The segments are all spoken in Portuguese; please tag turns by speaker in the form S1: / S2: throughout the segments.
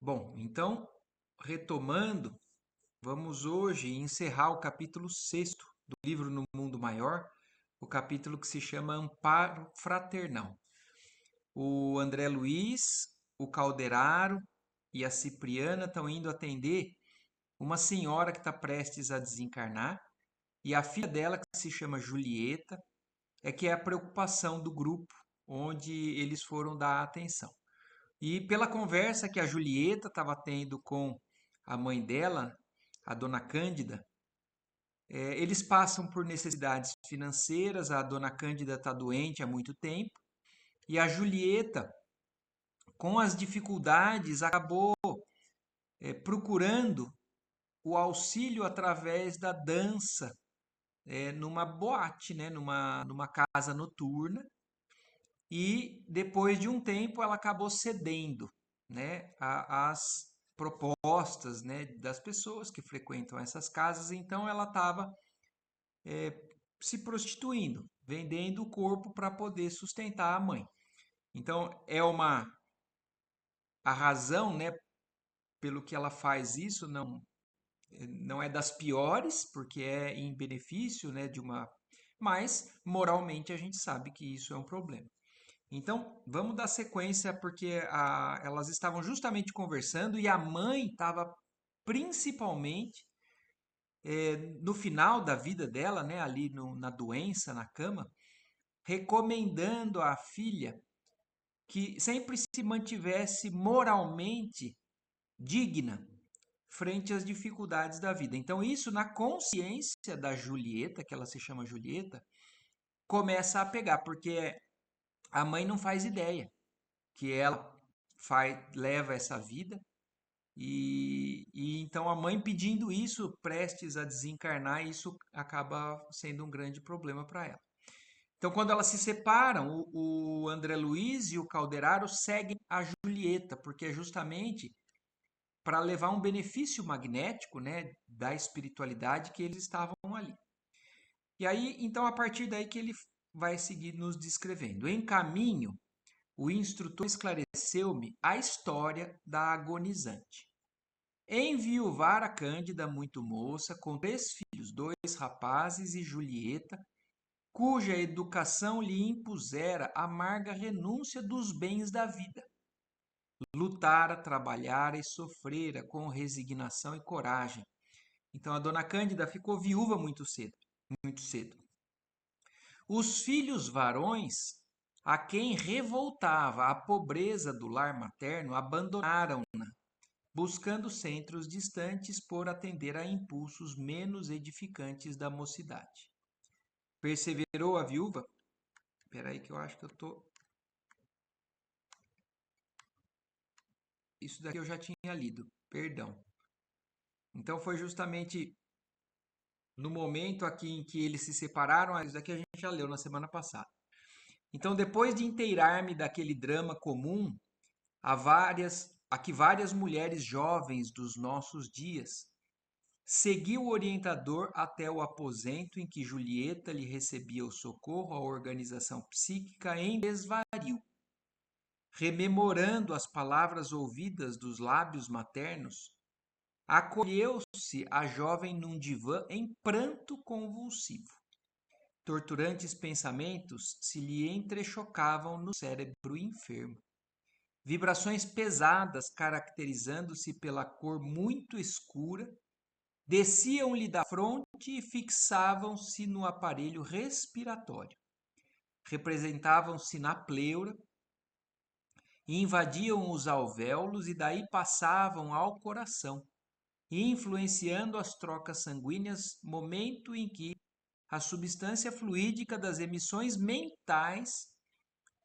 S1: Bom, então, retomando, vamos hoje encerrar o capítulo sexto do livro No Mundo Maior, o capítulo que se chama Amparo Fraternal. O André Luiz, o Calderaro e a Cipriana estão indo atender uma senhora que está prestes a desencarnar e a filha dela, que se chama Julieta, é que é a preocupação do grupo onde eles foram dar atenção. E pela conversa que a Julieta estava tendo com a mãe dela, a dona Cândida, eles passam por necessidades financeiras, a dona Cândida está doente há muito tempo, e a Julieta, com as dificuldades, acabou procurando o auxílio através da dança, numa boate, né, numa casa noturna, e depois de um tempo ela acabou cedendo, né, às propostas, né, das pessoas que frequentam essas casas. Então ela estava se prostituindo, vendendo o corpo para poder sustentar a mãe. Então é uma a razão, né, pelo que ela faz isso não é das piores, porque é em benefício, né, de uma, mas moralmente a gente sabe que isso é um problema. Então, vamos dar sequência, porque elas estavam justamente conversando e a mãe estava principalmente no final da vida dela, né, ali na doença, na cama, recomendando à filha que sempre se mantivesse moralmente digna frente às dificuldades da vida. Então, isso na consciência da Julieta, que ela se chama Julieta, começa a pegar, porque a mãe não faz ideia que ela leva essa vida. E então a mãe pedindo isso, prestes a desencarnar, isso acaba sendo um grande problema para ela. Então, quando elas se separam, o André Luiz e o Calderaro seguem a Julieta, porque é justamente para levar um benefício magnético, né, da espiritualidade que eles estavam ali. E aí, então, a partir daí que ele vai seguir nos descrevendo. Em caminho, o instrutor esclareceu-me a história da agonizante. Enviuvara Cândida muito moça, com 3 filhos, 2 rapazes e Julieta, cuja educação lhe impusera amarga renúncia dos bens da vida. Lutara, trabalhara e sofrera com resignação e coragem. Então a dona Cândida ficou viúva muito cedo, muito cedo. Os filhos varões, a quem revoltava a pobreza do lar materno, abandonaram-na, buscando centros distantes por atender a impulsos menos edificantes da mocidade. Perseverou a viúva? Espera aí que eu acho que eu tô... Isso daqui eu já tinha lido, perdão. Então foi justamente no momento aqui em que eles se separaram, isso daqui a gente já leu na semana passada. Então, depois de inteirar-me daquele drama comum a que várias mulheres jovens dos nossos dias, segui o orientador até o aposento em que Julieta lhe recebia o socorro à organização psíquica em desvario. Rememorando as palavras ouvidas dos lábios maternos, acolheu-se a jovem num divã em pranto convulsivo. Torturantes pensamentos se lhe entrechocavam no cérebro enfermo. Vibrações pesadas, caracterizando-se pela cor muito escura, desciam-lhe da fronte e fixavam-se no aparelho respiratório. Representavam-se na pleura, invadiam os alvéolos e daí passavam ao coração, influenciando as trocas sanguíneas, momento em que a substância fluídica das emissões mentais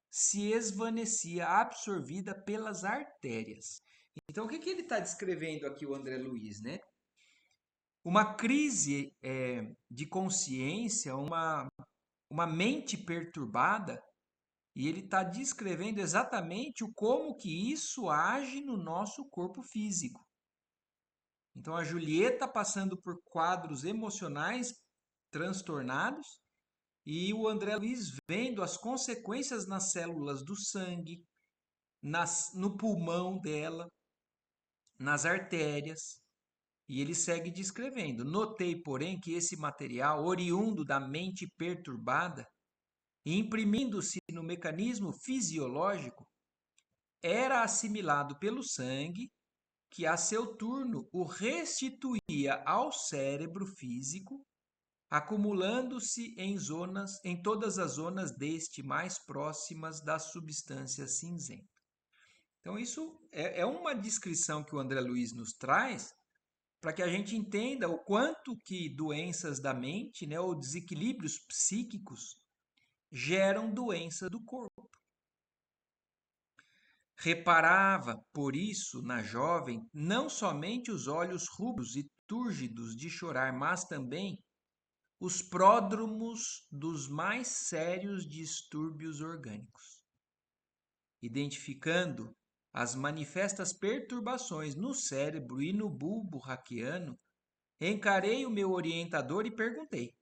S1: se esvaecia, absorvida pelas artérias. Então, o que ele está descrevendo aqui, o André Luiz, né? Uma crise de consciência, uma mente perturbada, e ele está descrevendo exatamente o como que isso age no nosso corpo físico. Então, a Julieta passando por quadros emocionais transtornados e o André Luiz vendo as consequências nas células do sangue, no pulmão dela. nas artérias. E ele segue descrevendo. Notei, porém, que esse material, oriundo da mente perturbada, e imprimindo-se no mecanismo fisiológico, era assimilado pelo sangue, que a seu turno o restituía ao cérebro físico, acumulando-se em todas as zonas deste mais próximas da substância cinzenta. Então, isso é uma descrição que o André Luiz nos traz para que a gente entenda o quanto que doenças da mente, né, ou desequilíbrios psíquicos, geram doença do corpo. Reparava, por isso, na jovem, não somente os olhos rubros e túrgidos de chorar, mas também os pródromos dos mais sérios distúrbios orgânicos. Identificando as manifestas perturbações no cérebro e no bulbo raquiano, encarei o meu orientador e perguntei: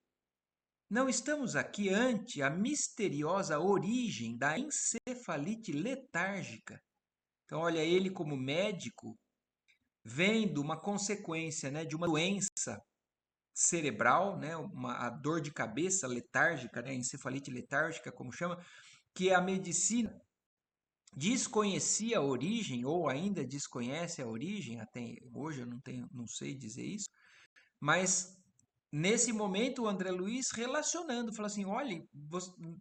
S1: não estamos aqui ante a misteriosa origem da encefalite letárgica? Então, olha, ele como médico, vendo uma consequência, né, de uma doença cerebral, né, a dor de cabeça letárgica, né, encefalite letárgica, como chama, que a medicina desconhecia a origem, ou ainda desconhece a origem, até hoje eu não sei dizer isso, mas nesse momento o André Luiz relacionando, falou assim, olha,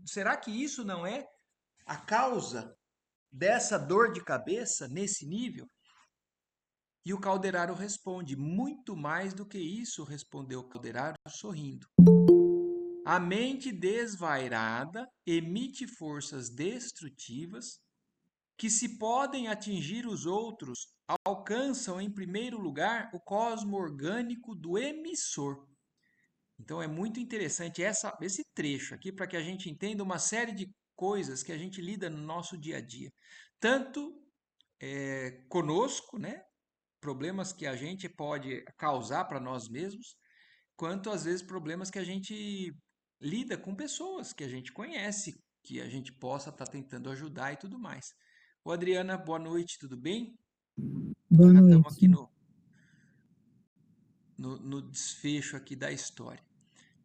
S1: será que isso não é a causa dessa dor de cabeça nesse nível? E o Calderaro responde, muito mais do que isso, respondeu o Calderaro sorrindo. A mente desvairada emite forças destrutivas que, se podem atingir os outros, alcançam em primeiro lugar o cosmo orgânico do emissor. Então é muito interessante esse trecho aqui para que a gente entenda uma série de coisas que a gente lida no nosso dia a dia. Tanto conosco, né? Problemas que a gente pode causar para nós mesmos, quanto às vezes problemas que a gente lida com pessoas que a gente conhece, que a gente possa estar tentando ajudar e tudo mais. Ô Adriana, boa noite, tudo bem?
S2: Boa
S1: Já estamos
S2: noite.
S1: aqui no desfecho aqui da história.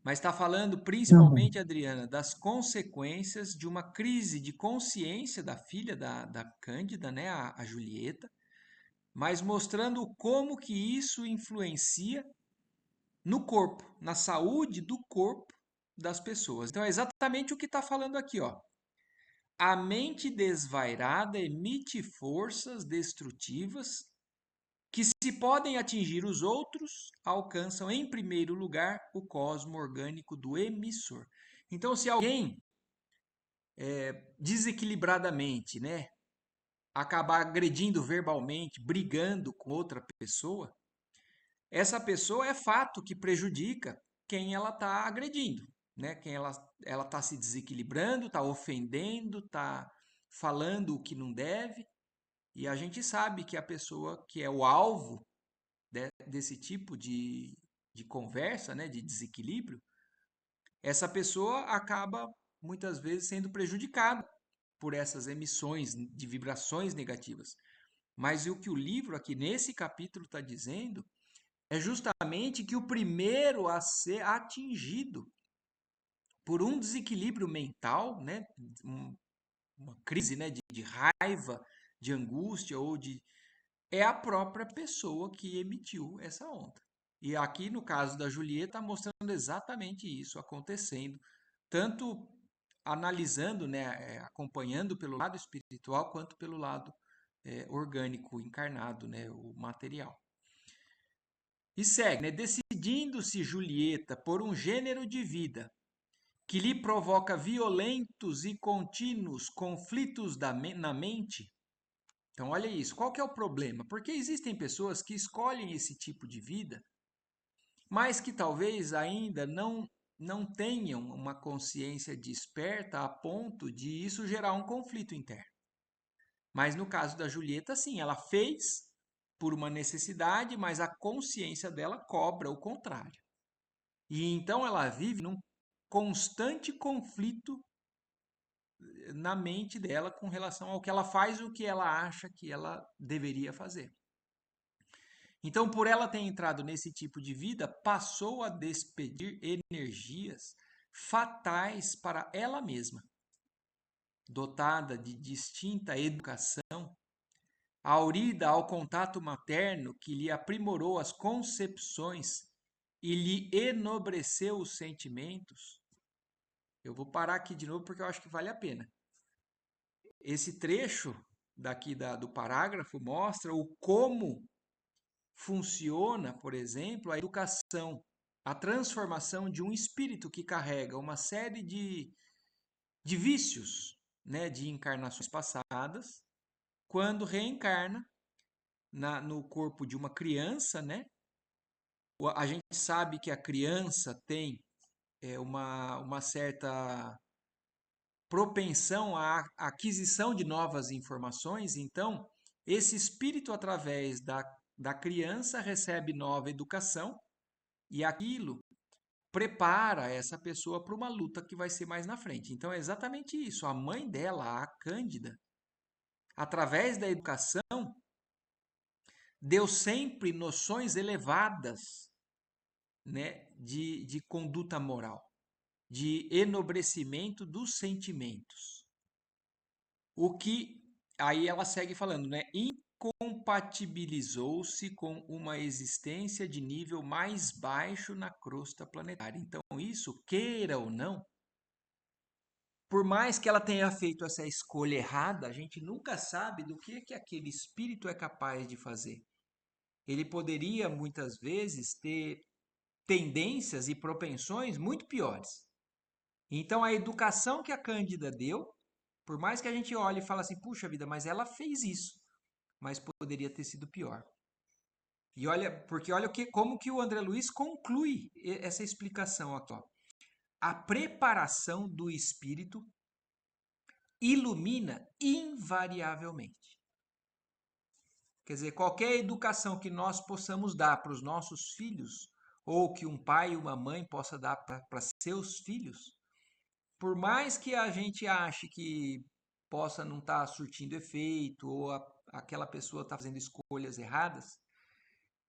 S1: Mas está falando
S2: Tá bom.
S1: principalmente, Adriana, das consequências de uma crise de consciência da filha da Cândida, né, a Julieta, mas mostrando como que isso influencia no corpo, na saúde do corpo das pessoas. Então é exatamente o que está falando aqui, ó. A mente desvairada emite forças destrutivas que, se podem atingir os outros, alcançam em primeiro lugar o cosmo orgânico do emissor. Então, se alguém desequilibradamente, né, acabar agredindo verbalmente, brigando com outra pessoa, essa pessoa é fato que prejudica quem ela está agredindo, né? Quem ela está se desequilibrando, está ofendendo, está falando o que não deve, e a gente sabe que a pessoa que é o alvo desse tipo de conversa, né, de desequilíbrio, essa pessoa acaba muitas vezes sendo prejudicada por essas emissões de vibrações negativas. Mas o que o livro aqui nesse capítulo está dizendo é justamente que o primeiro a ser atingido por um desequilíbrio mental, né, uma crise, né, de raiva, de angústia ou de é a própria pessoa que emitiu essa onda. E aqui no caso da Julieta está mostrando exatamente isso acontecendo, tanto analisando, né, acompanhando pelo lado espiritual quanto pelo lado orgânico, encarnado, né, o material. E segue, né, decidindo-se Julieta por um gênero de vida que lhe provoca violentos e contínuos conflitos na mente. Então, olha isso. Qual que é o problema? Porque existem pessoas que escolhem esse tipo de vida, mas que talvez ainda não tenham uma consciência desperta a ponto de isso gerar um conflito interno. Mas no caso da Julieta, sim, ela fez por uma necessidade, mas a consciência dela cobra o contrário. E então ela vive num constante conflito na mente dela com relação ao que ela faz e o que ela acha que ela deveria fazer. Então, por ela ter entrado nesse tipo de vida, passou a despedir energias fatais para ela mesma. Dotada de distinta educação, aurida ao contato materno que lhe aprimorou as concepções e lhe enobreceu os sentimentos. Eu vou parar aqui de novo porque eu acho que vale a pena. Esse trecho daqui do parágrafo mostra o como funciona, por exemplo, a educação, a transformação de um espírito que carrega uma série de vícios, né, de encarnações passadas, quando reencarna no corpo de uma criança, né? A gente sabe que a criança tem uma certa propensão à aquisição de novas informações, então esse espírito, através da criança, recebe nova educação e aquilo prepara essa pessoa para uma luta que vai ser mais na frente. Então é exatamente isso. A mãe dela, a Cândida, através da educação, deu sempre noções elevadas, né, de conduta moral, de enobrecimento dos sentimentos. O que aí ela segue falando, né? Incompatibilizou-se com uma existência de nível mais baixo na crosta planetária. Então, isso, queira ou não, por mais que ela tenha feito essa escolha errada, a gente nunca sabe do que aquele espírito é capaz de fazer. Ele poderia, muitas vezes, ter tendências e propensões muito piores. Então, a educação que a Cândida deu, por mais que a gente olhe e fale assim, puxa vida, mas ela fez isso, mas poderia ter sido pior. E olha, porque olha como que o André Luiz conclui essa explicação aqui, ó. A preparação do espírito ilumina invariavelmente. Quer dizer, qualquer educação que nós possamos dar para os nossos filhos, ou que um pai e uma mãe possa dar para seus filhos, por mais que a gente ache que possa não estar surtindo efeito, ou aquela pessoa está fazendo escolhas erradas,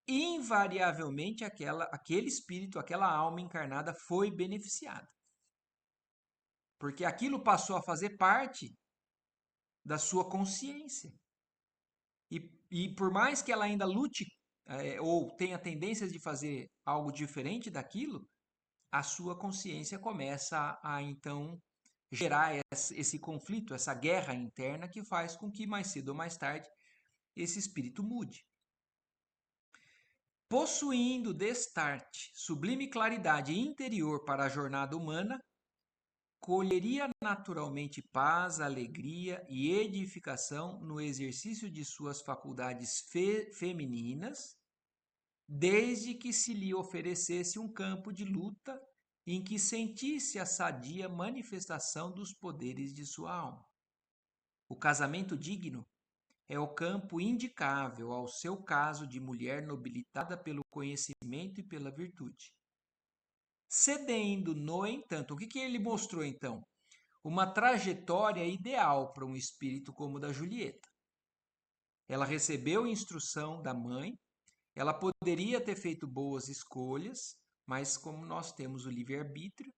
S1: invariavelmente aquele espírito, aquela alma encarnada foi beneficiada. Porque aquilo passou a fazer parte da sua consciência. E por mais que ela ainda lute ou tenha tendências de fazer algo diferente daquilo, a sua consciência começa a então gerar esse conflito, essa guerra interna que faz com que mais cedo ou mais tarde esse espírito mude. Possuindo destarte sublime claridade interior para a jornada humana, colheria naturalmente paz, alegria e edificação no exercício de suas faculdades femininas, desde que se lhe oferecesse um campo de luta em que sentisse a sadia manifestação dos poderes de sua alma. O casamento digno é o campo indicável ao seu caso de mulher nobilitada pelo conhecimento e pela virtude. Cedendo, no entanto, o que ele mostrou então? Uma trajetória ideal para um espírito como o da Julieta. Ela recebeu instrução da mãe, ela poderia ter feito boas escolhas, mas como nós temos o livre-arbítrio,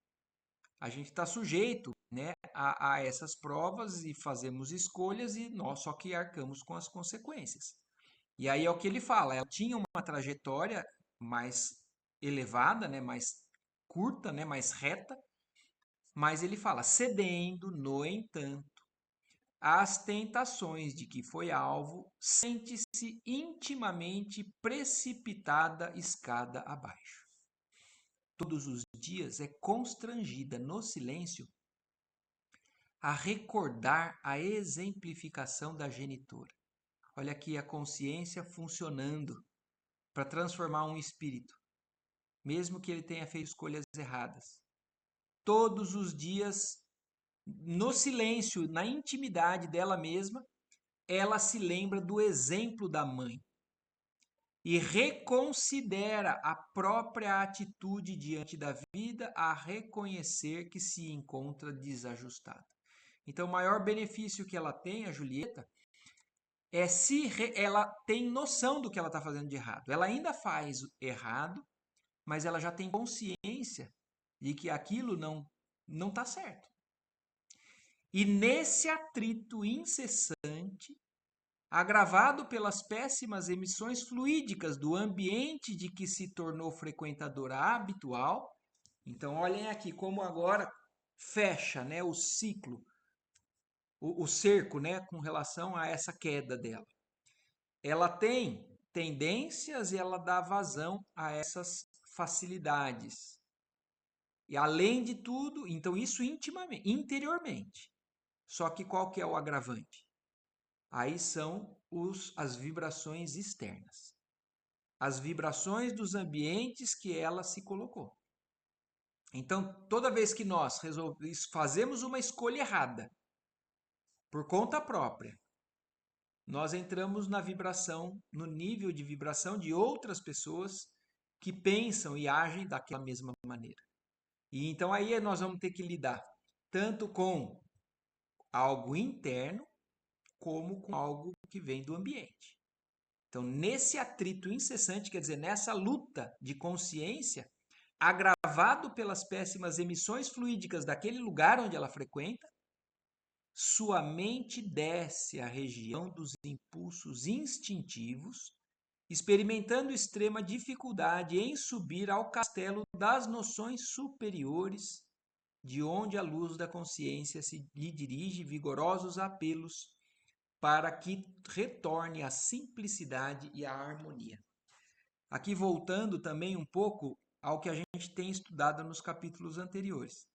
S1: a gente está sujeito, né, a essas provas e fazemos escolhas e nós só que arcamos com as consequências. E aí é o que ele fala, ela tinha uma trajetória mais elevada, né, mais curta, né, mais reta, mas ele fala, cedendo, no entanto, às tentações de que foi alvo, sente-se intimamente precipitada escada abaixo. Todos os dias é constrangida no silêncio a recordar a exemplificação da genitora. Olha aqui a consciência funcionando para transformar um espírito, mesmo que ele tenha feito escolhas erradas. Todos os dias, no silêncio, na intimidade dela mesma, ela se lembra do exemplo da mãe e reconsidera a própria atitude diante da vida a reconhecer que se encontra desajustada. Então, o maior benefício que ela tem, a Julieta, é se ela tem noção do que ela está fazendo de errado. Ela ainda faz errado, mas ela já tem consciência de que aquilo não está certo. E nesse atrito incessante, agravado pelas péssimas emissões fluídicas do ambiente de que se tornou frequentadora habitual, então olhem aqui como agora fecha, né, o ciclo, o cerco, né, com relação a essa queda dela. Ela tem tendências e ela dá vazão a essas facilidades. E além de tudo, então isso intimamente, interiormente. Só que qual que é o agravante? Aí são as vibrações externas. As vibrações dos ambientes que ela se colocou. Então, toda vez que nós fazemos uma escolha errada, por conta própria, nós entramos na vibração, no nível de vibração de outras pessoas que pensam e agem daquela mesma maneira. E então aí nós vamos ter que lidar tanto com algo interno como com algo que vem do ambiente. Então, nesse atrito incessante, quer dizer, nessa luta de consciência, agravado pelas péssimas emissões fluídicas daquele lugar onde ela frequenta, sua mente desce à região dos impulsos instintivos, experimentando extrema dificuldade em subir ao castelo das noções superiores, de onde a luz da consciência lhe dirige vigorosos apelos para que retorne à simplicidade e à harmonia. Aqui voltando também um pouco ao que a gente tem estudado nos capítulos anteriores.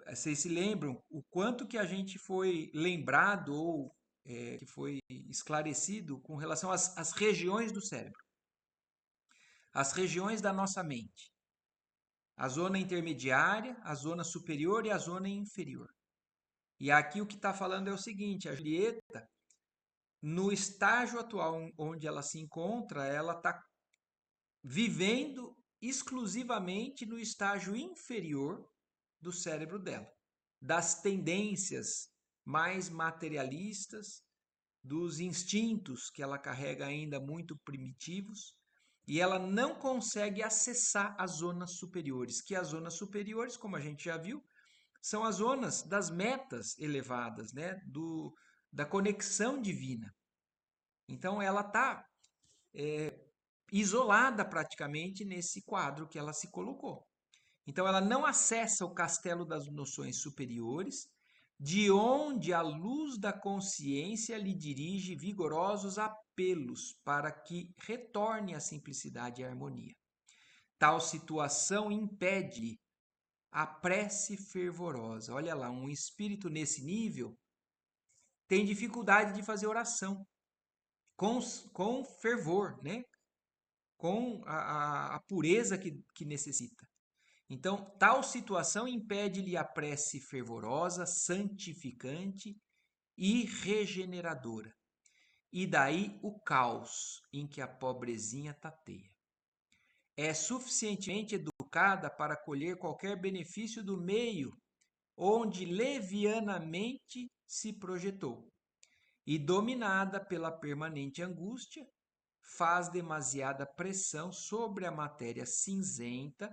S1: Vocês se lembram o quanto que a gente foi lembrado ou que foi esclarecido com relação às regiões do cérebro, as regiões da nossa mente, a zona intermediária, a zona superior e a zona inferior. E aqui o que está falando é o seguinte: a Julieta, no estágio atual onde ela se encontra, ela está vivendo exclusivamente no estágio inferior do cérebro dela, das tendências mais materialistas, dos instintos que ela carrega ainda muito primitivos, e ela não consegue acessar as zonas superiores, que as zonas superiores, como a gente já viu, são as zonas das metas elevadas, né? Da conexão divina. Então ela está isolada praticamente nesse quadro que ela se colocou. Então ela não acessa o castelo das noções superiores, de onde a luz da consciência lhe dirige vigorosos apelos para que retorne à simplicidade e à harmonia. Tal situação impede a prece fervorosa. Olha lá, um espírito nesse nível tem dificuldade de fazer oração com fervor, né? Com a pureza que necessita. Então, tal situação impede-lhe a prece fervorosa, santificante e regeneradora. E daí o caos em que a pobrezinha tateia. É suficientemente educada para colher qualquer benefício do meio onde levianamente se projetou, e dominada pela permanente angústia, faz demasiada pressão sobre a matéria cinzenta,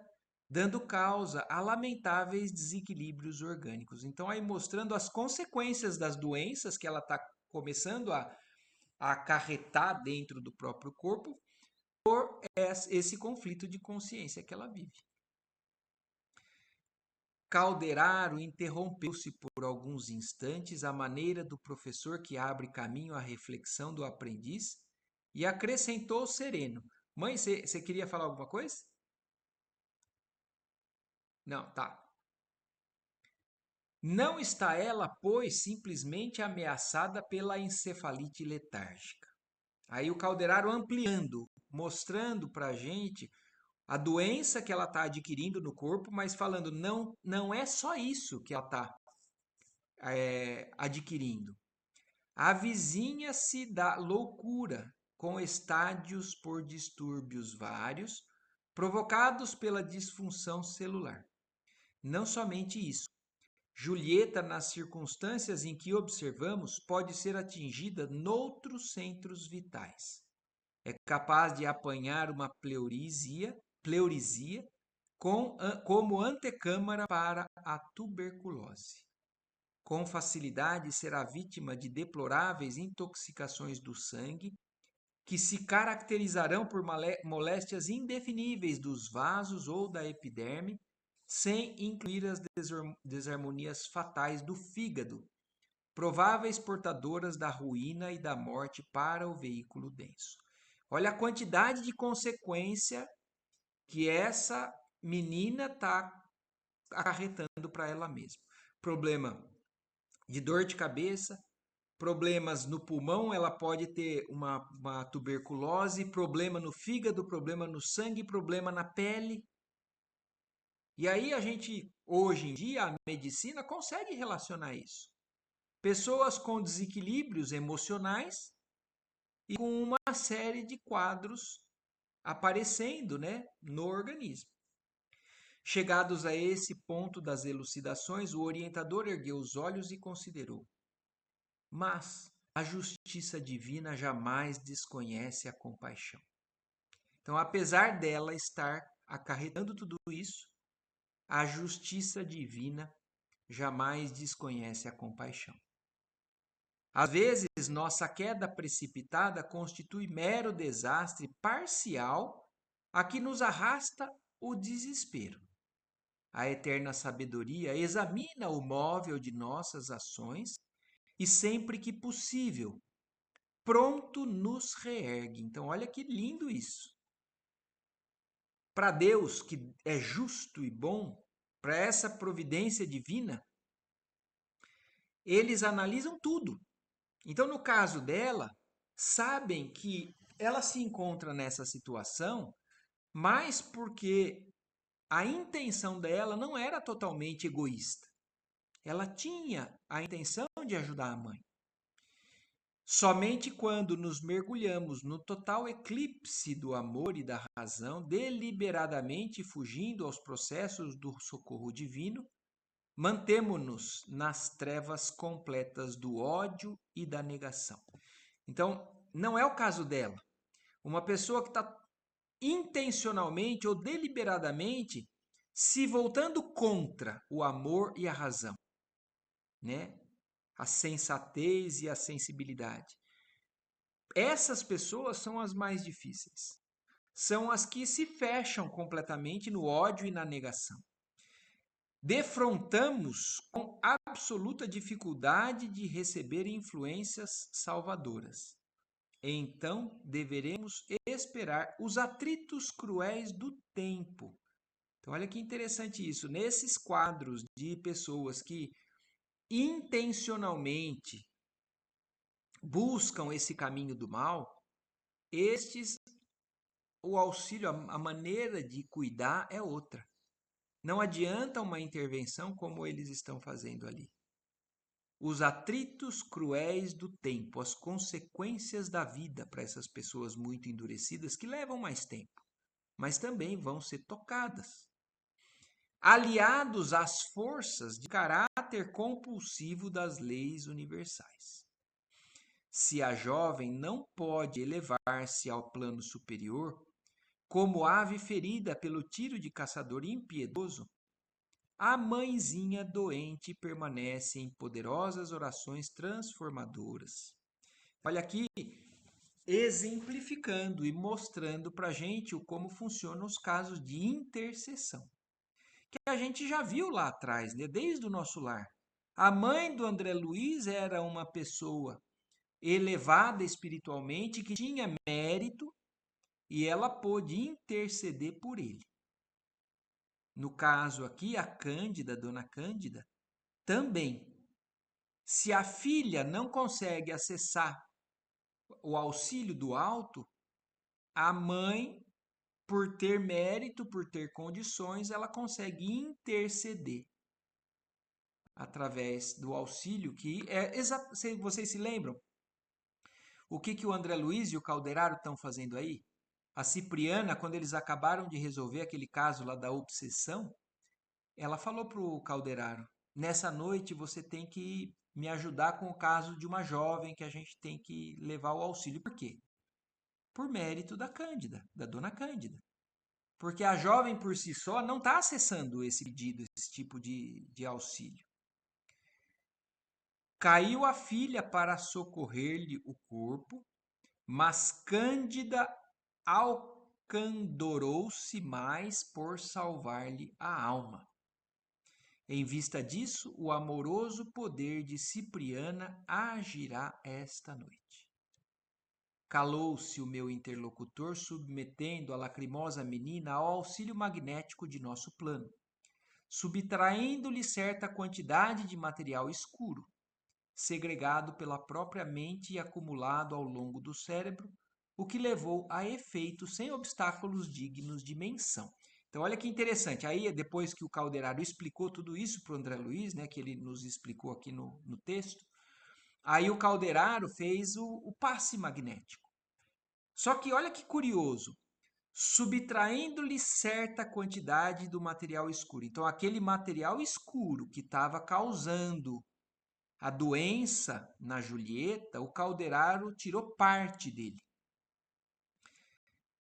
S1: dando causa a lamentáveis desequilíbrios orgânicos. Então, aí mostrando as consequências das doenças que ela está começando a acarretar dentro do próprio corpo por esse conflito de consciência que ela vive. Calderaro interrompeu-se por alguns instantes à maneira do professor que abre caminho à reflexão do aprendiz e acrescentou sereno: Mãe, você queria falar alguma coisa? Não, tá. Não está ela, pois, simplesmente ameaçada pela encefalite letárgica. Aí o Calderaro ampliando, mostrando para a gente a doença que ela está adquirindo no corpo, mas falando, não é só isso que ela está adquirindo. Avizinha-se da loucura, com estádios por distúrbios vários, provocados pela disfunção celular. Não somente isso, Julieta, nas circunstâncias em que observamos, pode ser atingida noutros centros vitais. É capaz de apanhar uma pleurisia como antecâmara para a tuberculose. Com facilidade será vítima de deploráveis intoxicações do sangue, que se caracterizarão por moléstias indefiníveis dos vasos ou da epiderme, sem incluir as desarmonias fatais do fígado, prováveis portadoras da ruína e da morte para o veículo denso. Olha a quantidade de consequência que essa menina está acarretando para ela mesma. Problema de dor de cabeça, problemas no pulmão, ela pode ter uma tuberculose, problema no fígado, problema no sangue, problema na pele. E aí a gente, hoje em dia, a medicina consegue relacionar isso. Pessoas com desequilíbrios emocionais e com uma série de quadros aparecendo, né, no organismo. Chegados a esse ponto das elucidações, o orientador ergueu os olhos e considerou: mas a justiça divina jamais desconhece a compaixão. Então, apesar dela estar acarretando tudo isso, a justiça divina jamais desconhece a compaixão. Às vezes, nossa queda precipitada constitui mero desastre parcial a que nos arrasta o desespero. A eterna sabedoria examina o móvel de nossas ações e, sempre que possível, pronto nos reergue. Então, olha que lindo isso. Para Deus, que é justo e bom, para essa providência divina, eles analisam tudo. Então, no caso dela, sabem que ela se encontra nessa situação, mas porque a intenção dela não era totalmente egoísta. Ela tinha a intenção de ajudar a mãe. Somente quando nos mergulhamos no total eclipse do amor e da razão, deliberadamente fugindo aos processos do socorro divino, mantemo-nos nas trevas completas do ódio e da negação. Então, não é o caso dela. Uma pessoa que está intencionalmente ou deliberadamente se voltando contra o amor e a razão, né? A sensatez e a sensibilidade. Essas pessoas são as mais difíceis. São as que se fecham completamente no ódio e na negação. Defrontamos com absoluta dificuldade de receber influências salvadoras. Então deveremos esperar os atritos cruéis do tempo. Então, olha que interessante isso. Nesses quadros de pessoas que intencionalmente buscam esse caminho do mal, estes, o auxílio, a maneira de cuidar é outra. Não adianta uma intervenção como eles estão fazendo ali. Os atritos cruéis do tempo, as consequências da vida para essas pessoas muito endurecidas que levam mais tempo, mas também vão ser tocadas. Aliados às forças de caráter compulsivo das leis universais. Se a jovem não pode elevar-se ao plano superior, como ave ferida pelo tiro de caçador impiedoso, a mãezinha doente permanece em poderosas orações transformadoras. Olha aqui, exemplificando e mostrando para a gente como funcionam os casos de intercessão. Que a gente já viu lá atrás, né? Desde o nosso lar. A mãe do André Luiz era uma pessoa elevada espiritualmente, que tinha mérito, e ela pôde interceder por ele. No caso aqui, a Cândida, Dona Cândida, também. Se a filha não consegue acessar o auxílio do alto, a mãe, por ter mérito, por ter condições, ela consegue interceder através do auxílio que é exato. Vocês se lembram? O que o André Luiz e o Calderaro estão fazendo aí? A Cipriana, quando eles acabaram de resolver aquele caso lá da obsessão, ela falou para o Calderaro: nessa noite você tem que me ajudar com o caso de uma jovem que a gente tem que levar o auxílio. Por quê? Por mérito da Cândida, da dona Cândida. Porque a jovem por si só não está acessando esse pedido, esse tipo de auxílio. Caiu a filha para socorrer-lhe o corpo, mas Cândida alcandorou-se mais por salvar-lhe a alma. Em vista disso, o amoroso poder de Cipriana agirá esta noite. Calou-se o meu interlocutor, submetendo a lacrimosa menina ao auxílio magnético de nosso plano, subtraindo-lhe certa quantidade de material escuro, segregado pela própria mente e acumulado ao longo do cérebro, o que levou a efeitos sem obstáculos dignos de menção. Então, olha que interessante. Aí, depois que o Calderaro explicou tudo isso para o André Luiz, né, que ele nos explicou aqui no texto, aí o Calderaro fez o passe magnético. Só que olha que curioso, subtraindo-lhe certa quantidade do material escuro. Então, aquele material escuro que estava causando a doença na Julieta, o Calderaro tirou parte dele.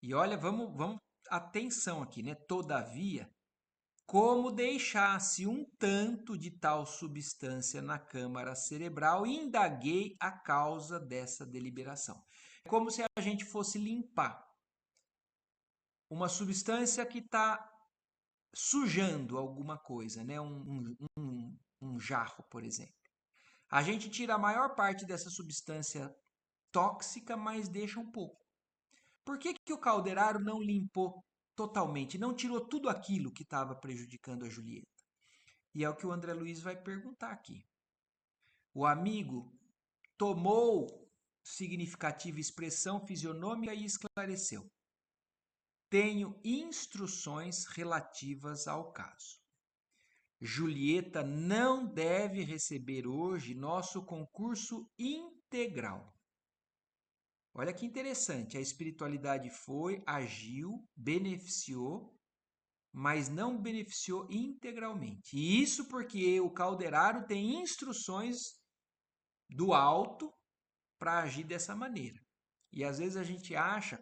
S1: E olha, vamos atenção aqui, né? Todavia, como deixasse um tanto de tal substância na câmara cerebral, indaguei a causa dessa deliberação. É como se a gente fosse limpar uma substância que está sujando alguma coisa, né? Um jarro, por exemplo. A gente tira a maior parte dessa substância tóxica, mas deixa um pouco. Por que o Calderaro não limpou totalmente, não tirou tudo aquilo que estava prejudicando a Julieta? E é o que o André Luiz vai perguntar aqui. O amigo tomou significativa expressão fisionômica e esclareceu. Tenho instruções relativas ao caso. Julieta não deve receber hoje nosso concurso integral. Olha que interessante, a espiritualidade foi, agiu, beneficiou, mas não beneficiou integralmente. E isso porque o Calderaro tem instruções do alto para agir dessa maneira. E às vezes a gente acha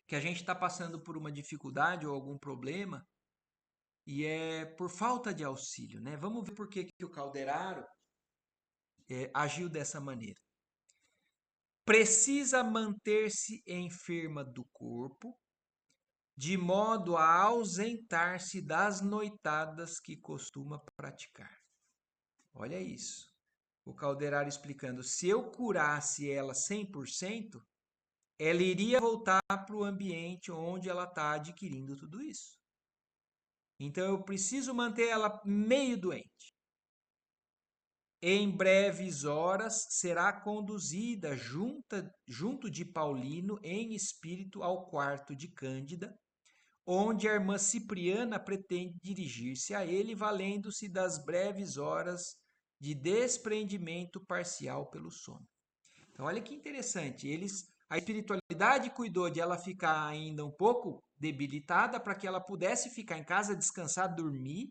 S1: que a gente está passando por uma dificuldade ou algum problema e é por falta de auxílio, né? Vamos ver por que o Calderaro agiu dessa maneira. Precisa manter-se enferma do corpo, de modo a ausentar-se das noitadas que costuma praticar. Olha isso. O Calderaro explicando, se eu curasse ela 100%, ela iria voltar para o ambiente onde ela está adquirindo tudo isso. Então eu preciso manter ela meio doente. Em breves horas será conduzida junto de Paulino em espírito ao quarto de Cândida, onde a irmã Cipriana pretende dirigir-se a ele, valendo-se das breves horas de desprendimento parcial pelo sono. Então, olha que interessante. A espiritualidade cuidou de ela ficar ainda um pouco debilitada para que ela pudesse ficar em casa, descansar, dormir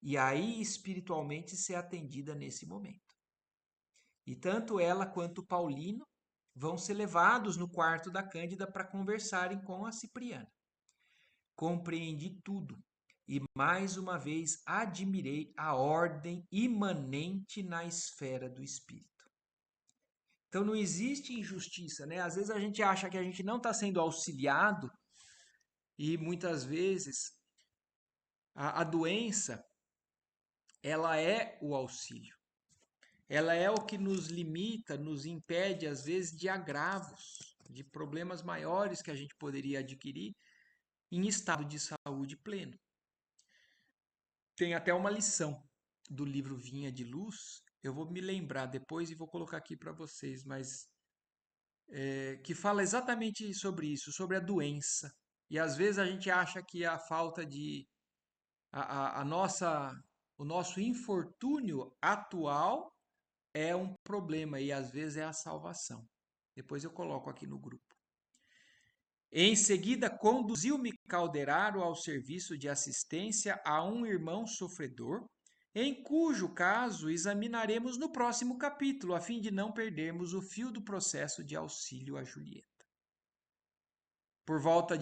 S1: e aí espiritualmente ser atendida nesse momento. E tanto ela quanto o Paulino vão ser levados no quarto da Cândida para conversarem com a Cipriana. Compreendi tudo e mais uma vez admirei a ordem imanente na esfera do espírito. Então não existe injustiça, né? Às vezes a gente acha que a gente não está sendo auxiliado e muitas vezes a doença ela é o auxílio. Ela é o que nos limita, nos impede às vezes de agravos, de problemas maiores que a gente poderia adquirir em estado de saúde pleno. Tem até uma lição do livro Vinha de Luz, eu vou me lembrar depois e vou colocar aqui para vocês, mas que fala exatamente sobre isso, sobre a doença. E às vezes a gente acha que a falta de a nossa o nosso infortúnio atual é um problema e às vezes é a salvação. Depois eu coloco aqui no grupo. Em seguida, conduziu-me Calderaro ao serviço de assistência a um irmão sofredor, em cujo caso examinaremos no próximo capítulo, a fim de não perdermos o fio do processo de auxílio a Julieta. Por volta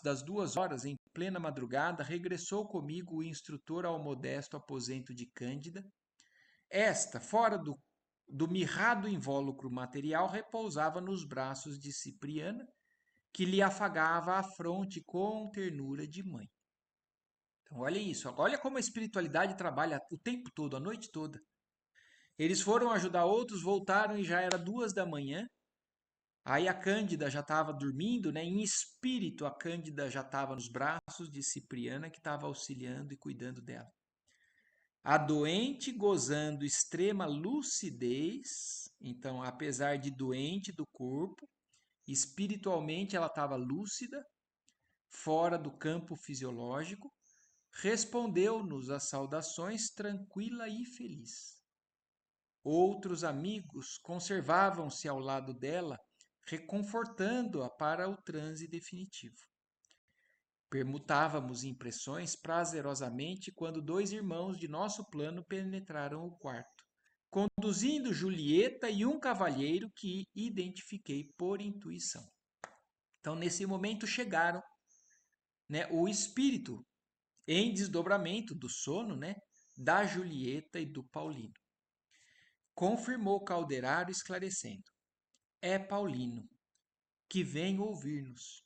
S1: das 2 horas, em plena madrugada, regressou comigo o instrutor ao modesto aposento de Cândida. Esta, fora do mirrado invólucro material, repousava nos braços de Cipriana, que lhe afagava a fronte com ternura de mãe. Então, olha isso, olha como a espiritualidade trabalha o tempo todo, a noite toda. Eles foram ajudar outros, voltaram e já era 2 da manhã. Aí a Cândida já estava dormindo, né? Em espírito, a Cândida já estava nos braços de Cipriana, que estava auxiliando e cuidando dela. A doente gozando extrema lucidez, então, apesar de doente do corpo, espiritualmente ela estava lúcida, fora do campo fisiológico, respondeu-nos às saudações tranquila e feliz. Outros amigos conservavam-se ao lado dela, reconfortando-a para o transe definitivo. Permutávamos impressões prazerosamente quando 2 irmãos de nosso plano penetraram o quarto, conduzindo Julieta e um cavalheiro que identifiquei por intuição. Então, nesse momento chegaram, né, o espírito em desdobramento do sono, né, da Julieta e do Paulino. Confirmou Calderaro esclarecendo: é Paulino, que vem ouvir-nos.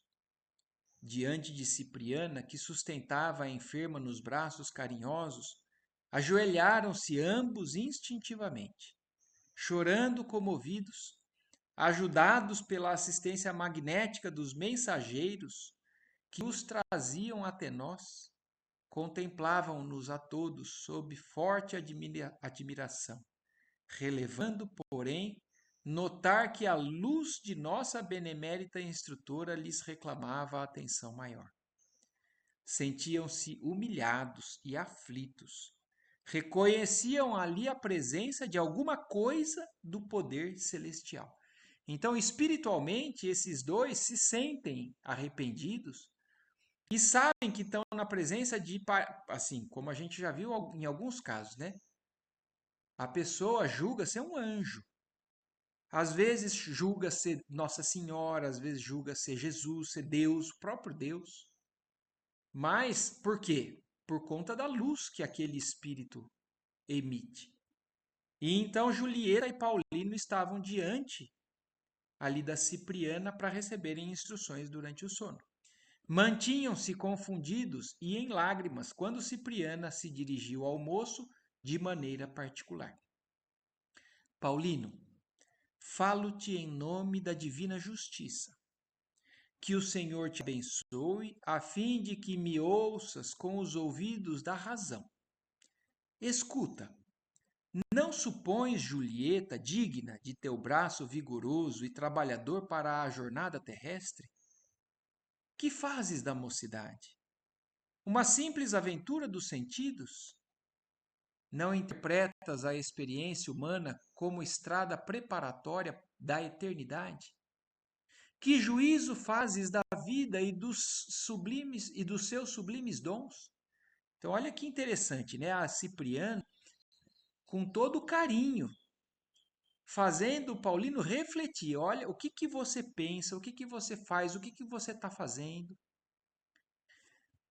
S1: Diante de Cipriana, que sustentava a enferma nos braços carinhosos, ajoelharam-se ambos instintivamente, chorando comovidos, ajudados pela assistência magnética dos mensageiros que os traziam até nós, contemplavam-nos a todos sob forte admiração, relevando, porém, notar que a luz de nossa benemérita instrutora lhes reclamava a atenção maior. Sentiam-se humilhados e aflitos. Reconheciam ali a presença de alguma coisa do poder celestial. Então, espiritualmente, esses dois se sentem arrependidos e sabem que estão na presença de, assim, como a gente já viu em alguns casos, né? A pessoa julga ser um anjo. Às vezes julga ser Nossa Senhora, às vezes julga ser Jesus, ser Deus, o próprio Deus. Mas por quê? Por conta da luz que aquele espírito emite. E então Julieta e Paulino estavam diante ali da Cipriana para receberem instruções durante o sono. Mantinham-se confundidos e em lágrimas quando Cipriana se dirigiu ao moço de maneira particular. Paulino, falo-te em nome da divina justiça. Que o Senhor te abençoe, a fim de que me ouças com os ouvidos da razão. Escuta, não supões Julieta digna de teu braço vigoroso e trabalhador para a jornada terrestre? Que fazes da mocidade? Uma simples aventura dos sentidos? Não interpretas a experiência humana como estrada preparatória da eternidade? Que juízo fazes da vida e dos sublimes e dos seus sublimes dons? Então, olha que interessante, né? A Cipriano, com todo carinho, fazendo o Paulino refletir. Olha, o que que você pensa, o que que você faz, o que que você está fazendo?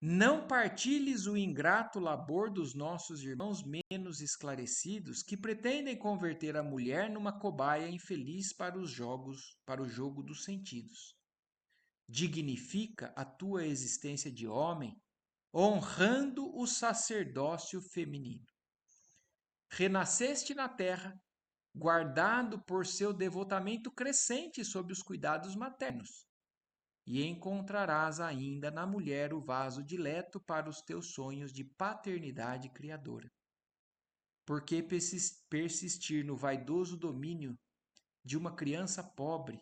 S1: Não partilhes o ingrato labor dos nossos irmãos menos esclarecidos, que pretendem converter a mulher numa cobaia infeliz para para o jogo dos sentidos. Dignifica a tua existência de homem, honrando o sacerdócio feminino. Renasceste na terra, guardado por seu devotamento crescente sob os cuidados maternos, e encontrarás ainda na mulher o vaso dileto para os teus sonhos de paternidade criadora. Por que persistir no vaidoso domínio de uma criança pobre,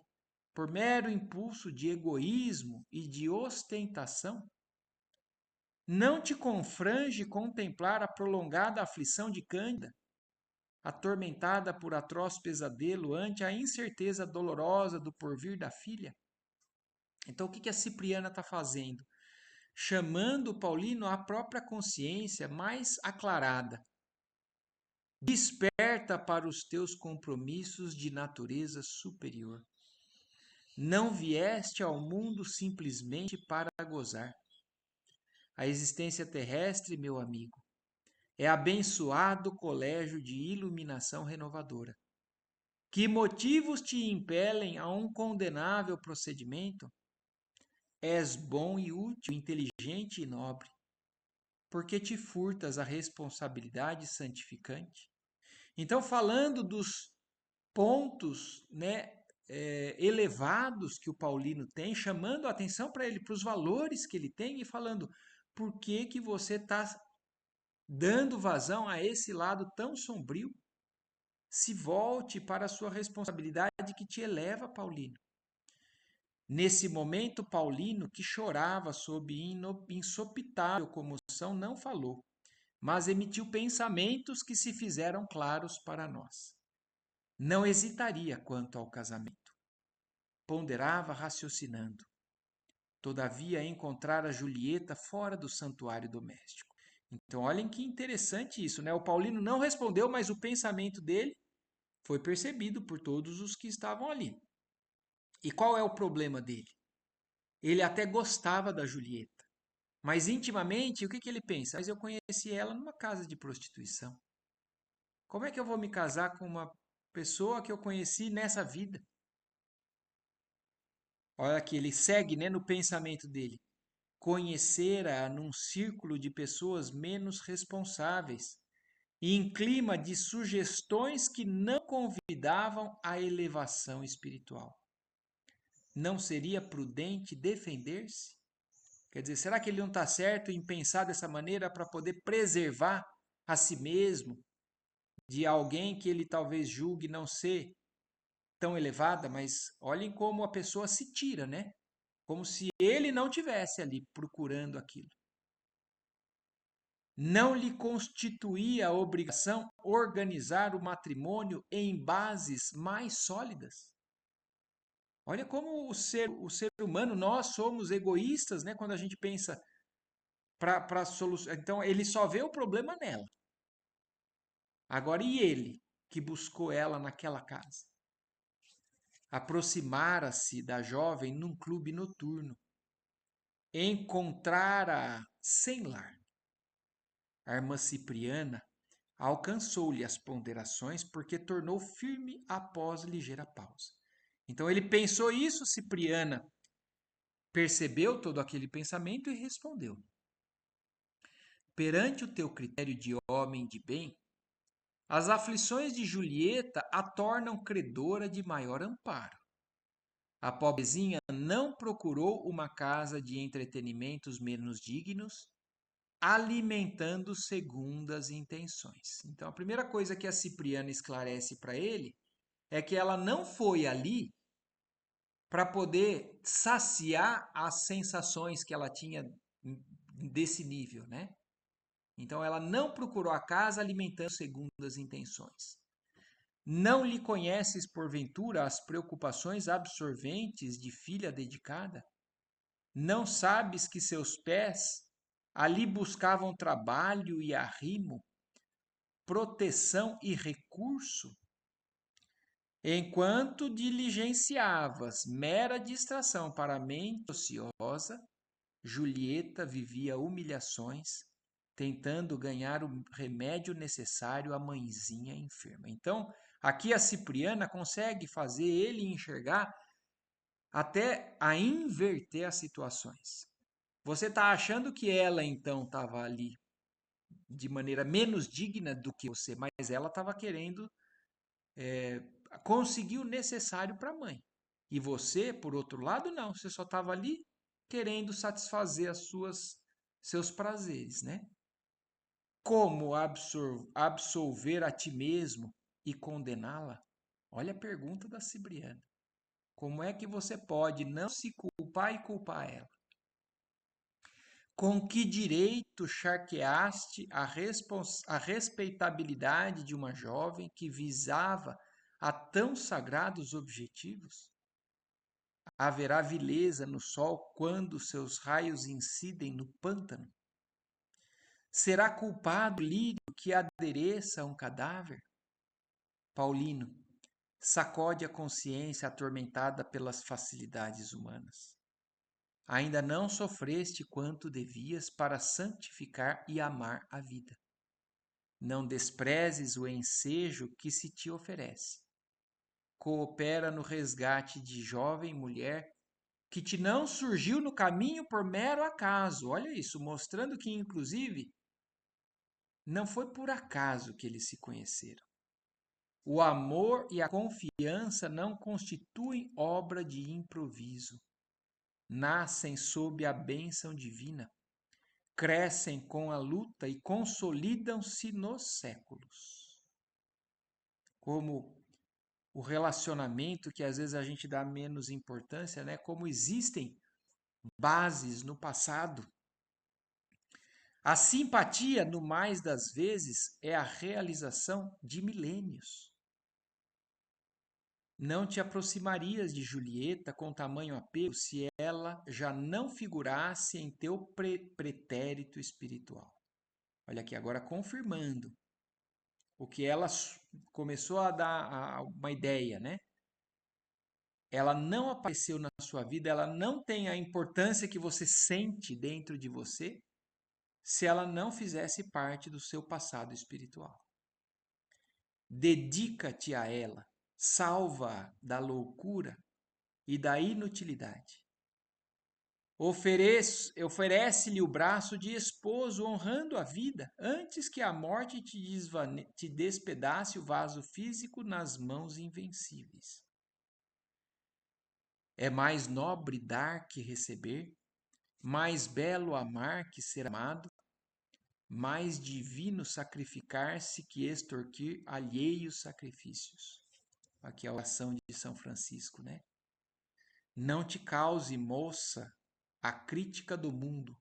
S1: por mero impulso de egoísmo e de ostentação? Não te confrange contemplar a prolongada aflição de Cândida, atormentada por atroz pesadelo ante a incerteza dolorosa do porvir da filha? Então, o que a Cipriana está fazendo? Chamando o Paulino à própria consciência mais aclarada. Desperta para os teus compromissos de natureza superior. Não vieste ao mundo simplesmente para gozar. A existência terrestre, meu amigo, é abençoado colégio de iluminação renovadora. Que motivos te impelem a um condenável procedimento? És bom e útil, inteligente e nobre, porque te furtas a responsabilidade santificante. Então, falando dos pontos, né, elevados que o Paulino tem, chamando a atenção para ele, para os valores que ele tem e falando por que que você está dando vazão a esse lado tão sombrio? Se volte para a sua responsabilidade que te eleva, Paulino. Nesse momento, Paulino, que chorava sob insopitável comoção, não falou, mas emitiu pensamentos que se fizeram claros para nós. Não hesitaria quanto ao casamento. Ponderava raciocinando. Todavia, encontrara Julieta fora do santuário doméstico. Então, olhem que interessante isso, né? O Paulino não respondeu, mas o pensamento dele foi percebido por todos os que estavam ali. E qual é o problema dele? Ele até gostava da Julieta, mas intimamente, o que que ele pensa? Mas eu conheci ela numa casa de prostituição. Como é que eu vou me casar com uma pessoa que eu conheci nessa vida? Olha aqui, ele segue, né, no pensamento dele. Conhecera num círculo de pessoas menos responsáveis e em clima de sugestões que não convidavam à elevação espiritual. Não seria prudente defender-se? Quer dizer, será que ele não está certo em pensar dessa maneira para poder preservar a si mesmo de alguém que ele talvez julgue não ser tão elevada? Mas olhem como a pessoa se tira, né? Como se ele não tivesse ali procurando aquilo. Não lhe constituía a obrigação organizar o matrimônio em bases mais sólidas. Olha como o ser humano, nós somos egoístas, né? Quando a gente pensa para solucionar. Então, ele só vê o problema nela. Agora, e ele, que buscou ela naquela casa? Aproximara-se da jovem num clube noturno. Encontrara sem lar. A irmã Cipriana alcançou-lhe as ponderações porque tornou firme após ligeira pausa. Então ele pensou isso, Cipriana percebeu todo aquele pensamento e respondeu: perante o teu critério de homem de bem, as aflições de Julieta a tornam credora de maior amparo. A pobrezinha não procurou uma casa de entretenimentos menos dignos, alimentando segundas intenções. Então, a primeira coisa que a Cipriana esclarece para ele é que ela não foi ali para poder saciar as sensações que ela tinha desse nível, né? Então, ela não procurou a casa alimentando segundas intenções. Não lhe conheces, porventura, as preocupações absorventes de filha dedicada? Não sabes que seus pés ali buscavam trabalho e arrimo, proteção e recurso? Enquanto diligenciavas mera distração para a mente ociosa, Julieta vivia humilhações, tentando ganhar o remédio necessário à mãezinha enferma. Então, aqui a Cipriana consegue fazer ele enxergar até a inverter as situações. Você está achando que ela então estava ali de maneira menos digna do que você, mas ela estava querendo conseguir o necessário para a mãe. E você, por outro lado, não. Você só estava ali querendo satisfazer seus prazeres, né? Como absolver a ti mesmo e condená-la? Olha a pergunta da Cibriana. Como é que você pode não se culpar e culpar ela? Com que direito charqueaste a respeitabilidade de uma jovem que visava a tão sagrados objetivos? Haverá vileza no sol quando seus raios incidem no pântano? Será culpado o lírio que adereça um cadáver? Paulino, sacode a consciência atormentada pelas facilidades humanas. Ainda não sofreste quanto devias para santificar e amar a vida. Não desprezes o ensejo que se te oferece. Coopera no resgate de jovem mulher que te não surgiu no caminho por mero acaso. Olha isso, mostrando que, inclusive, não foi por acaso que eles se conheceram. O amor e a confiança não constituem obra de improviso. Nascem sob a bênção divina, crescem com a luta e consolidam-se nos séculos. Como o relacionamento que às vezes a gente dá menos importância, né? Como existem bases no passado. A simpatia, no mais das vezes, é a realização de milênios. Não te aproximarias de Julieta com tamanho apego se ela já não figurasse em teu pretérito espiritual. Olha aqui, agora confirmando o que ela começou a dar uma ideia, né? Ela não apareceu na sua vida, ela não tem a importância que você sente dentro de você se ela não fizesse parte do seu passado espiritual. Dedica-te a ela, salva-a da loucura e da inutilidade. Oferece-lhe o braço de esposo, honrando a vida, antes que a morte te despedace o vaso físico nas mãos invencíveis. É mais nobre dar que receber, mais belo amar que ser amado, mais divino sacrificar-se que extorquir alheios sacrifícios. Aqui é a oração de São Francisco, né? Não te cause, moça, a crítica do mundo.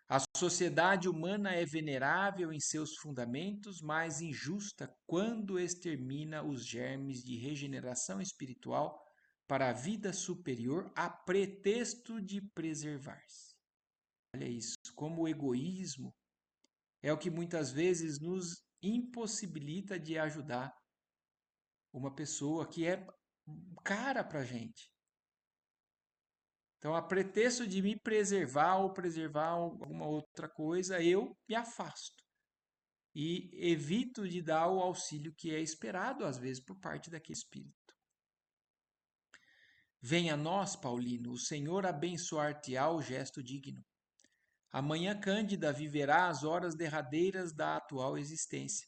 S1: A sociedade humana é venerável em seus fundamentos, mas injusta quando extermina os germes de regeneração espiritual para a vida superior a pretexto de preservar-se. Olha isso, como o egoísmo é o que muitas vezes nos impossibilita de ajudar uma pessoa que é cara para a gente. Então, a pretexto de me preservar ou preservar alguma outra coisa, eu me afasto e evito de dar o auxílio que é esperado, às vezes, por parte daquele espírito. Venha a nós, Paulino, o Senhor abençoar-te-á o gesto digno. Amanhã Cândida viverá as horas derradeiras da atual existência.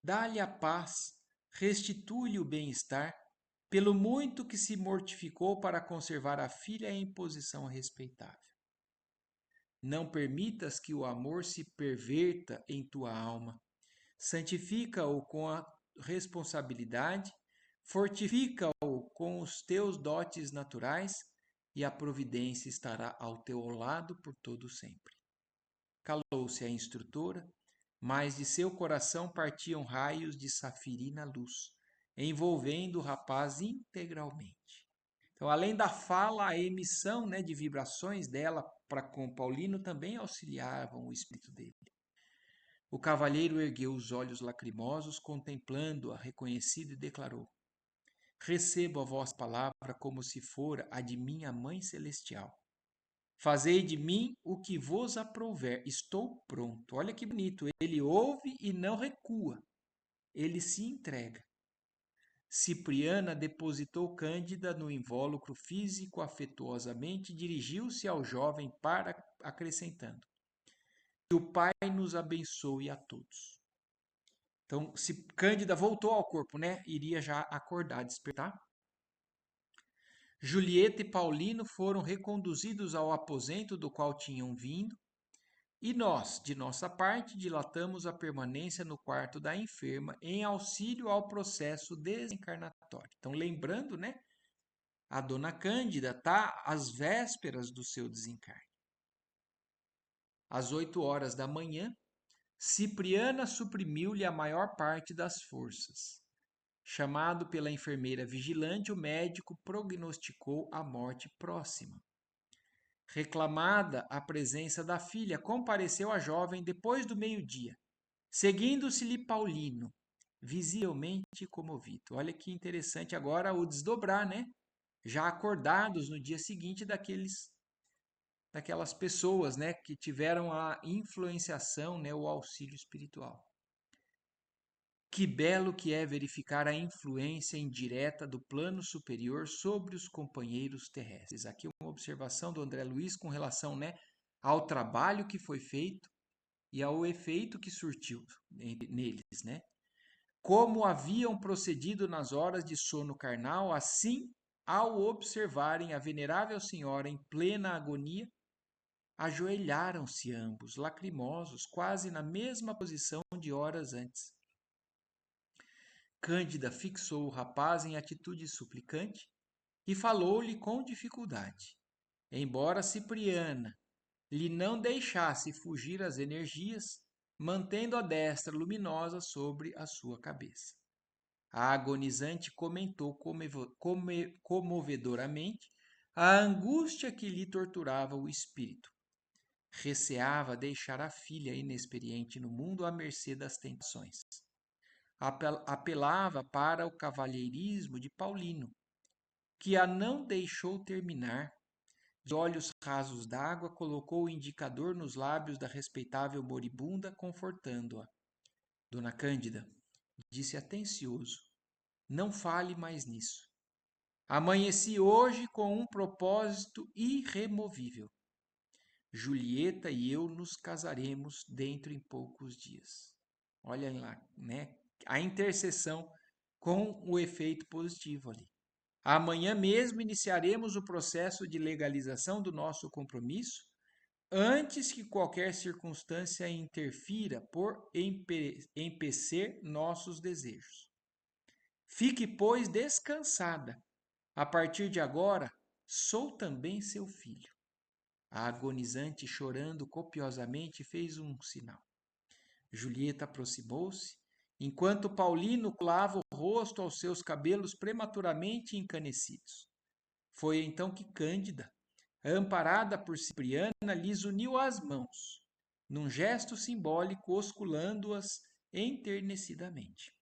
S1: Dá-lhe a paz, restitui-lhe o bem-estar, pelo muito que se mortificou para conservar a filha em posição respeitável. Não permitas que o amor se perverta em tua alma. Santifica-o com a responsabilidade, fortifica-o com os teus dotes naturais e a providência estará ao teu lado por todo sempre. Calou-se a instrutora, mas de seu coração partiam raios de safirina luz, envolvendo o rapaz integralmente. Então, além da fala, a emissão, né, de vibrações dela para com Paulino também auxiliavam o espírito dele. O cavalheiro ergueu os olhos lacrimosos, contemplando-a reconhecido e declarou: Recebo a vossa palavra como se fora a de minha mãe celestial. Fazei de mim o que vos aprouver. Estou pronto. Olha que bonito. Ele ouve e não recua. Ele se entrega. Cipriana depositou Cândida no invólucro físico afetuosamente e dirigiu-se ao jovem para acrescentando: Que o Pai nos abençoe a todos. Então, se Cândida voltou ao corpo, né? Iria já acordar, despertar. Julieta e Paulino foram reconduzidos ao aposento do qual tinham vindo, e nós, de nossa parte, dilatamos a permanência no quarto da enferma em auxílio ao processo desencarnatório. Então, lembrando, né? A dona Cândida está às vésperas do seu desencarne. Às 8 horas da manhã, Cipriana suprimiu-lhe a maior parte das forças. Chamado pela enfermeira vigilante, o médico prognosticou a morte próxima. Reclamada a presença da filha, compareceu a jovem depois do meio-dia, seguindo-se-lhe Paulino, visivelmente comovido. Olha que interessante agora o desdobrar, né? Já acordados no dia seguinte daquelas pessoas, né, que tiveram a influenciação, né, o auxílio espiritual. Que belo que é verificar a influência indireta do plano superior sobre os companheiros terrestres. Aqui uma observação do André Luiz com relação, né, ao trabalho que foi feito e ao efeito que surtiu neles, né? Como haviam procedido nas horas de sono carnal, assim, ao observarem a venerável senhora em plena agonia, ajoelharam-se ambos, lacrimosos, quase na mesma posição de horas antes. Cândida fixou o rapaz em atitude suplicante e falou-lhe com dificuldade. Embora Cipriana lhe não deixasse fugir as energias, mantendo a destra luminosa sobre a sua cabeça. A agonizante comentou comovedoramente a angústia que lhe torturava o espírito. Receava deixar a filha inexperiente no mundo à mercê das tentações. Apelava para o cavalheirismo de Paulino, que a não deixou terminar. De olhos rasos d'água, colocou o indicador nos lábios da respeitável moribunda, confortando-a. Dona Cândida, disse atencioso, não fale mais nisso. Amanheci hoje com um propósito irremovível. Julieta e eu nos casaremos dentro em poucos dias. Olha lá, né? A intercessão com o efeito positivo ali. Amanhã mesmo iniciaremos o processo de legalização do nosso compromisso, antes que qualquer circunstância interfira por empecer nossos desejos. Fique, pois, descansada. A partir de agora, sou também seu filho. A agonizante, chorando copiosamente, fez um sinal. Julieta aproximou-se, enquanto Paulino colava o rosto aos seus cabelos prematuramente encanecidos. Foi então que Cândida, amparada por Cipriana, lhes uniu as mãos, num gesto simbólico, osculando-as enternecidamente.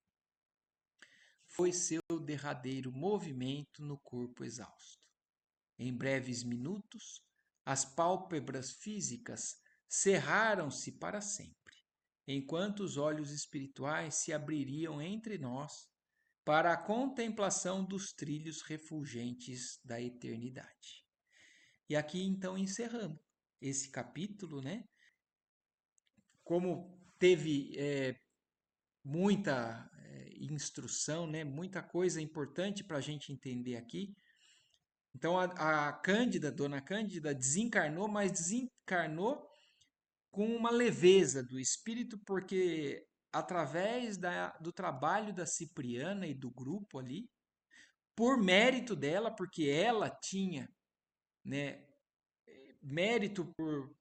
S1: Foi seu derradeiro movimento no corpo exausto. Em breves minutos, as pálpebras físicas cerraram-se para sempre, enquanto os olhos espirituais se abririam entre nós para a contemplação dos trilhos refulgentes da eternidade. E aqui então encerramos esse capítulo, né? Como teve muita instrução, né? Muita coisa importante para a gente entender aqui. Então a Cândida, Dona Cândida, desencarnou, mas desencarnou com uma leveza do espírito, porque através do trabalho da Cipriana e do grupo ali, por mérito dela, porque ela tinha, né, mérito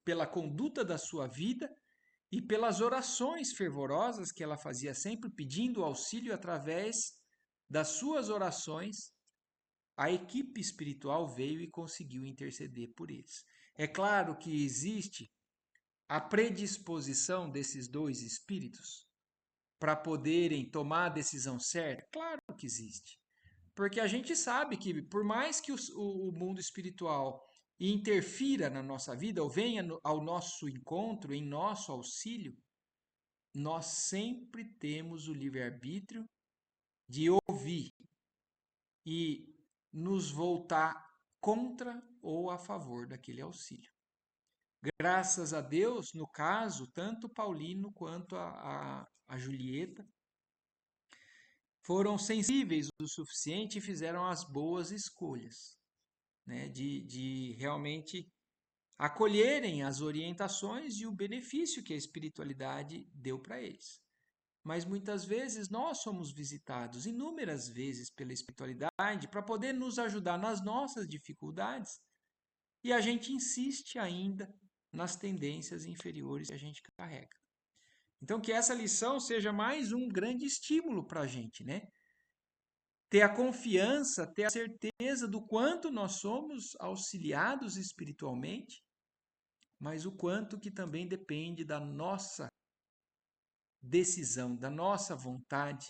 S1: pela conduta da sua vida e pelas orações fervorosas que ela fazia sempre pedindo auxílio através das suas orações, a equipe espiritual veio e conseguiu interceder por eles. É claro que existe a predisposição desses dois espíritos para poderem tomar a decisão certa? Claro que existe. Porque a gente sabe que, por mais que o mundo espiritual interfira na nossa vida, ou venha ao nosso encontro, em nosso auxílio, nós sempre temos o livre-arbítrio de ouvir e nos voltar contra ou a favor daquele auxílio. Graças a Deus, no caso, tanto Paulino quanto a Julieta foram sensíveis o suficiente e fizeram as boas escolhas, né, de realmente acolherem as orientações e o benefício que a espiritualidade deu para eles. Mas muitas vezes nós somos visitados inúmeras vezes pela espiritualidade para poder nos ajudar nas nossas dificuldades e a gente insiste ainda nas tendências inferiores que a gente carrega. Então, que essa lição seja mais um grande estímulo para a gente, né? ter a confiança, ter a certeza do quanto nós somos auxiliados espiritualmente, mas o quanto que também depende da nossa decisão, da nossa vontade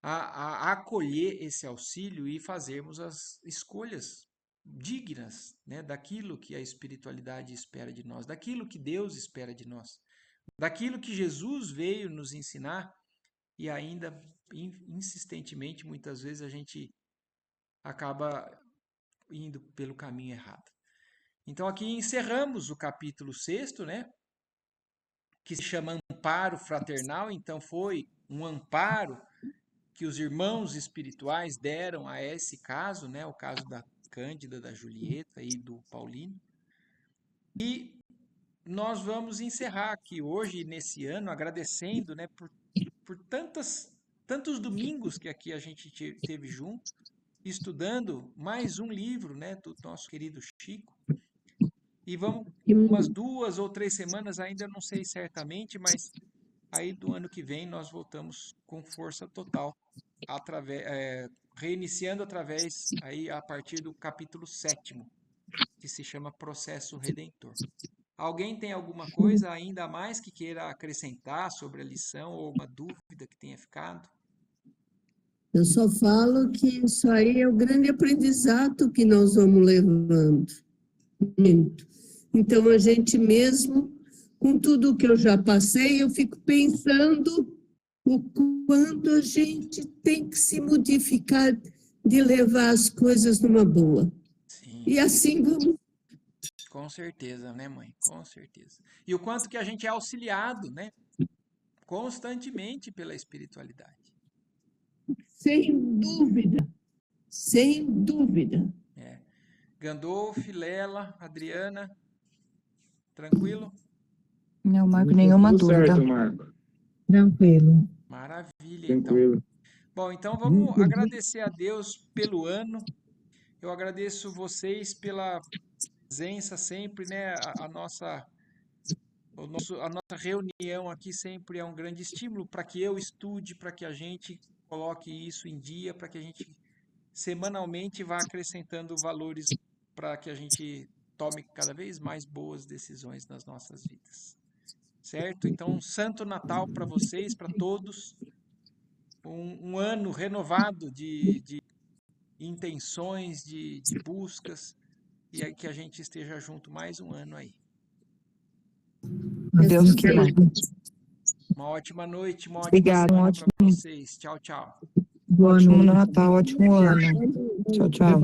S1: a acolher esse auxílio e fazermos as escolhas dignas, né, daquilo que a espiritualidade espera de nós, daquilo que Deus espera de nós, daquilo que Jesus veio nos ensinar e ainda insistentemente, muitas vezes, a gente acaba indo pelo caminho errado. Então, aqui encerramos o capítulo 6º, né, que se chama Amparo Fraternal. Então, foi um amparo que os irmãos espirituais deram a esse caso, né, o caso da Cândida, da Julieta e do Paulino. E nós vamos encerrar aqui hoje, nesse ano, agradecendo, né, por tantos domingos que aqui a gente teve junto, estudando mais um livro, né, do nosso querido Chico. E vamos, umas 2 ou 3 semanas, ainda não sei certamente, mas aí do ano que vem nós voltamos com força total, reiniciando através, aí a partir do capítulo 7º, que se chama Processo Redentor. Alguém tem alguma coisa ainda a mais que queira acrescentar sobre a lição ou uma dúvida que tenha ficado?
S2: Eu só falo que isso aí é o grande aprendizado que nós vamos levando. Muito. Então, a gente mesmo, com tudo que eu já passei, eu fico pensando o quanto a gente tem que se modificar de levar as coisas numa boa.
S1: Sim.
S2: E assim vamos.
S1: Com certeza, né, mãe? Com certeza. E o quanto que a gente é auxiliado, né? Constantemente pela espiritualidade.
S2: Sem dúvida. Sem dúvida.
S1: Gandolf, Lela, Adriana, tranquilo?
S3: Não, Marco, nenhuma dúvida.
S4: Certo, Marco.
S2: Tranquilo.
S1: Maravilha,
S4: Tranquilo.
S1: então. Bom, então vamos agradecer a Deus pelo ano. Eu agradeço vocês pela presença sempre, né? A nossa reunião aqui sempre é um grande estímulo para que eu estude, para que a gente coloque isso em dia, para que a gente semanalmente vá acrescentando valores para que a gente tome cada vez mais boas decisões nas nossas vidas. Certo? Então, um Santo Natal para vocês, para todos. Um ano renovado de intenções, de buscas, e aí que a gente esteja junto mais um ano aí.
S3: Deus queira.
S1: Uma ótima noite, uma ótima
S3: Obrigada,
S1: semana para vocês. Tchau, tchau.
S2: Boa
S3: Ótimo
S2: noite.
S3: Natal, ótimo ano. Tchau, tchau.